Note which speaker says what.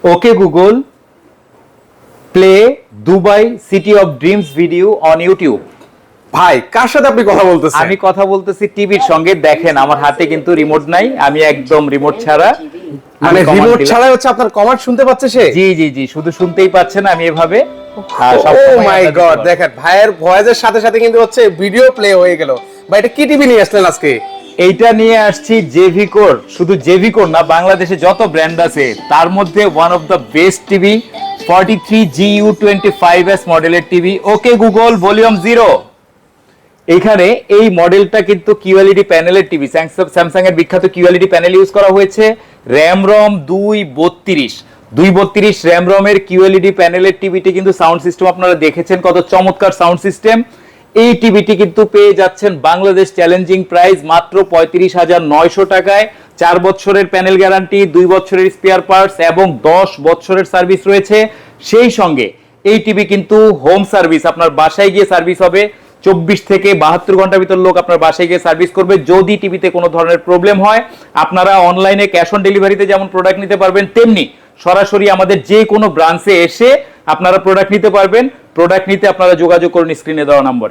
Speaker 1: Okay, Google, play Dubai City of Dreams video on YouTube.
Speaker 2: ভাই কার সাথে আপনি কথা বলতেছেন?
Speaker 1: আমি কথা বলতেছি টিভির সঙ্গে। দেখেন আমার হাতে কিন্তু রিমোট নাই, আমি একদম রিমোট ছাড়া।
Speaker 2: মানে রিমোট ছাড়াই হচ্ছে আপনার কমান্ড শুনতে পাচ্ছে সে?
Speaker 1: জি জি জি, শুধু শুনতেই পাচ্ছেন। আমি এভাবে
Speaker 2: ও মাই গড, দেখেন ভাইয়ের ভয়েসের সাথে সাথে কিন্তু হচ্ছে ভিডিও প্লে হয়ে গেল। ভাই এটা কি টিভি নিয়ে আসলেন আজকে?
Speaker 1: এইটা নিয়ে আসছি জেভিকোর। শুধু জেভিকোর না, বাংলাদেশে যত ব্র্যান্ড আছে তার মধ্যে one of the best TV 43GU25S মডেলের টিভি। Okay Google, volume 0। এইখানে এই মডেলটা কিন্তু কিউএলইডি প্যানেলের টিভি, স্যামসাং এর বিখ্যাত কিউএলইডি প্যানেল ইউজ করা হয়েছে। র্যাম রম 232 র্যাম রমের কিউএলইডি প্যানেলের টিভিটি কিন্তু সাউন্ড সিস্টেম আপনারা দেখেছেন কত চমৎকার সাউন্ড সিস্টেম। এই টিভিটি কিন্তু পেয়ে যাচ্ছেন বাংলাদেশ চ্যালেঞ্জিং প্রাইস মাত্র 35,900 টাকায়। 4 বছরের প্যানেল গ্যারান্টি, 2 বছরের স্পেয়ার পার্টস এবং 10 বছরের সার্ভিস রয়েছে। সেই সঙ্গে এই টিভি কিন্তু হোম সার্ভিস, আপনার বাসায় গিয়ে সার্ভিস হবে। 24 থেকে 72 ঘন্টার ভিতর লোক আপনার বাসায় গিয়ে সার্ভিস করবে। যদি টিভিতে কোনো ধরনের প্রবলেম হয়, আপনারা অনলাইনে ক্যাশ অন ডেলিভারিতে যেমন প্রোডাক্ট নিতে পারবেন, তেমনি সরাসরি আমাদের যে কোনো ব্রাঞ্চে এসে আপনারা প্রোডাক্ট নিতে পারবেন। প্রোডাক্ট নিতে আপনারা যোগাযোগ করুন স্ক্রিনে দেওয়া নম্বরে।